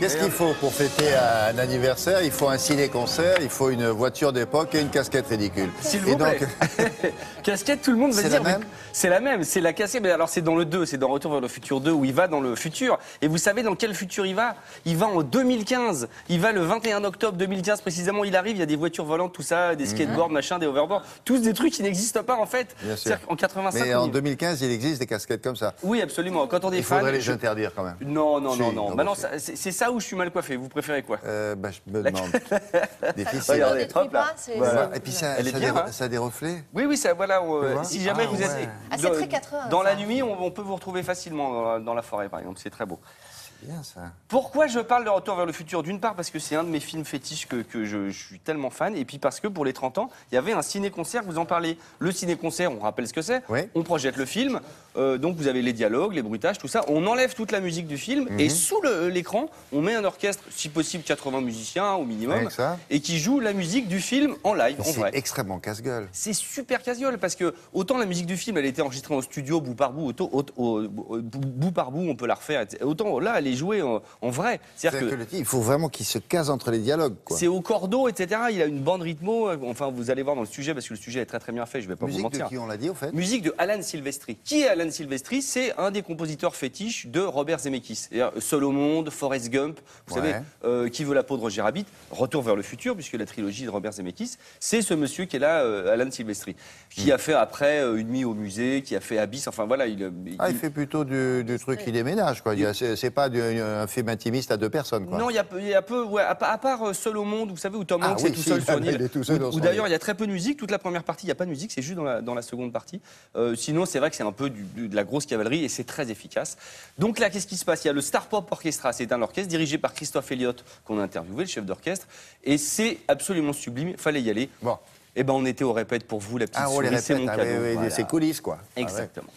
Qu'est-ce qu'il faut pour fêter un anniversaire? Il faut un ciné-concert, il faut une voiture d'époque et une casquette ridicule. S'il vous plaît. Casquette, tout le monde va dire. C'est la même, c'est la casquette. Mais alors c'est dans le 2, c'est dans Retour vers le futur 2 où il va dans le futur. Et vous savez dans quel futur il va? Il va en 2015. Il va le 21 octobre 2015 précisément. Il arrive, il y a des voitures volantes, tout ça, des skateboards, machin, des overboards. Tous des trucs qui n'existent pas en fait. C'est-à-dire qu'en 85. Mais en 2015, il existe des casquettes comme ça. Oui, absolument. Quand on est fan. Il faudrait les interdire quand même. Non, non, non, non. Maintenant, c'est ça où je suis mal coiffé. Vous préférez quoi? Je me demande. Difficile. Regardez, hop là. Voilà. Et puis ça a des reflets. Oui, oui, ça, voilà. Si jamais vous êtes c'est très 80. dans la nuit, on peut vous retrouver facilement dans la forêt, par exemple. C'est très beau. Bien ça. Pourquoi je parle de Retour vers le futur? D'une part parce que c'est un de mes films fétiches que je suis tellement fan, et puis parce que pour les 30 ans, il y avait un ciné-concert, vous en parlez. Le ciné-concert, on rappelle ce que c'est. Oui. On projette le film, donc vous avez les dialogues, les bruitages, tout ça. On enlève toute la musique du film, et sous l'écran, on met un orchestre, si possible 80 musiciens au minimum, et qui joue la musique du film en live, en vrai. C'est extrêmement casse-gueule. C'est super casse-gueule, parce que autant la musique du film, elle a été enregistrée en studio, bout par bout, bout par bout, on peut la refaire, autant là, elle est jouée en vrai. C'est-à-dire que il faut vraiment qu'il se case entre les dialogues. C'est au cordeau, etc. Il a une bande rythmo. Enfin, vous allez voir dans le sujet, parce que le sujet est très très bien fait, je ne vais pas vous mentir. Musique de qui on l'a dit, au fait? Musique de Alan Silvestri. Qui est Alan Silvestri? C'est un des compositeurs fétiches de Robert Zemeckis. Seul au monde, Forrest Gump, vous savez, Qui veut la peau de Roger Rabbit, Retour vers le futur, puisque la trilogie de Robert Zemeckis, c'est ce monsieur qui est là, Alan Silvestri, qui a fait après Une nuit au musée, qui a fait Abyss, enfin voilà. Il fait plutôt du truc qui déménage, quoi. C'est pas un film intimiste à deux personnes, quoi. Non, il y a peu, à part Seul au monde, vous savez, où Tom Hanks est tout seul sur une île. Où d'ailleurs, il y a très peu de musique. Toute la première partie, il n'y a pas de musique, c'est juste dans la seconde partie. Sinon, c'est vrai que c'est un peu de la grosse cavalerie et c'est très efficace. Donc là, qu'est-ce qui se passe? Il y a le Star Pop Orchestra, c'est un orchestre dirigé par Christophe Elliott, qu'on a interviewé, le chef d'orchestre. Et c'est absolument sublime, il fallait y aller. Bon. Et ben, on était au répète pour vous, la petite souris, c'est mon cadeau. Voilà. C'est coulisses, quoi. Exactement.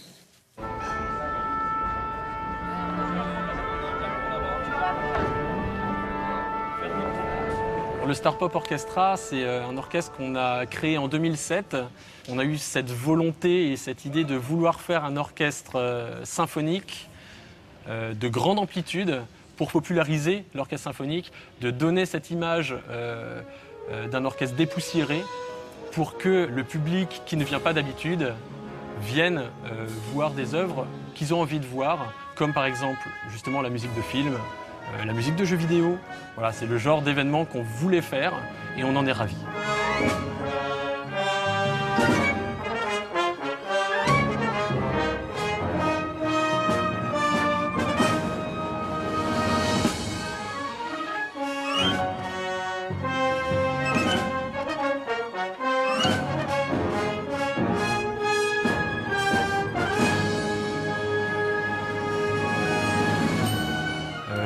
Le Star Pop Orchestra, c'est un orchestre qu'on a créé en 2007. On a eu cette volonté et cette idée de vouloir faire un orchestre symphonique de grande amplitude pour populariser l'orchestre symphonique, de donner cette image d'un orchestre dépoussiéré pour que le public qui ne vient pas d'habitude vienne voir des œuvres qu'ils ont envie de voir, comme par exemple justement la musique de film, la musique de jeux vidéo. Voilà, c'est le genre d'événement qu'on voulait faire et on en est ravis.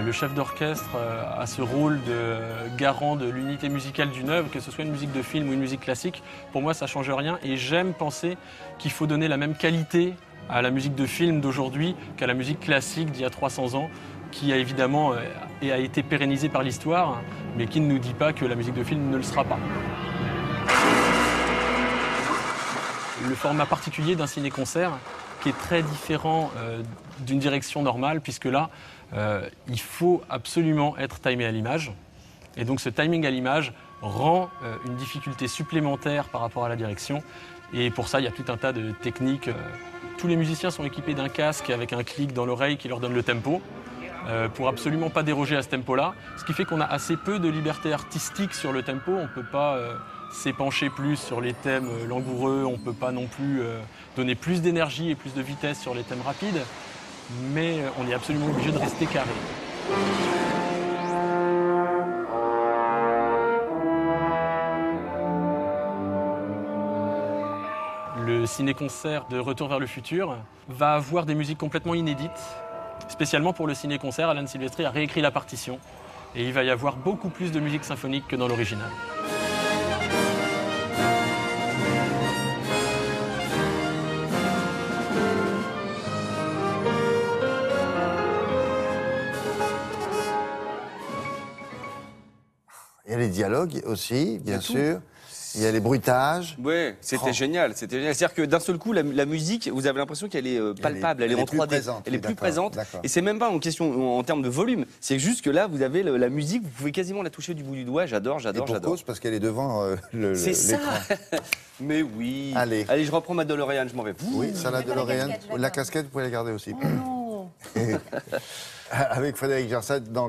Le chef d'orchestre a ce rôle de garant de l'unité musicale d'une œuvre, que ce soit une musique de film ou une musique classique. Pour moi, ça ne change rien et j'aime penser qu'il faut donner la même qualité à la musique de film d'aujourd'hui qu'à la musique classique d'il y a 300 ans, qui a évidemment a été pérennisée par l'histoire, mais qui ne nous dit pas que la musique de film ne le sera pas. Le format particulier d'un ciné-concert, qui est très différent d'une direction normale, puisque là, il faut absolument être timé à l'image. Et donc ce timing à l'image rend une difficulté supplémentaire par rapport à la direction. Et pour ça, il y a tout un tas de techniques. Tous les musiciens sont équipés d'un casque avec un clic dans l'oreille qui leur donne le tempo, pour absolument pas déroger à ce tempo-là. Ce qui fait qu'on a assez peu de liberté artistique sur le tempo. On ne peut pas s'épancher plus sur les thèmes langoureux, on ne peut pas non plus donner plus d'énergie et plus de vitesse sur les thèmes rapides. Mais on est absolument obligé de rester carré. Le ciné-concert de Retour vers le futur va avoir des musiques complètement inédites. Spécialement pour le ciné-concert, Alan Silvestri a réécrit la partition et il va y avoir beaucoup plus de musique symphonique que dans l'original. Il y a les dialogues aussi, bien sûr. Il y a les bruitages. Oui, c'était génial. C'est-à-dire que d'un seul coup, la musique, vous avez l'impression qu'elle est palpable, elle est en 3D. Elle est plus présente. Et c'est même pas en question en termes de volume. C'est juste que là, vous avez la musique, vous pouvez quasiment la toucher du bout du doigt. J'adore. Cause, parce qu'elle est devant l'écran. C'est ça. Mais oui. Allez, je reprends ma DeLorean, je m'en vais. Oui, ça, la DeLorean. La casquette, vous pouvez la garder aussi. Oh non. Avec Frédéric Gersat dans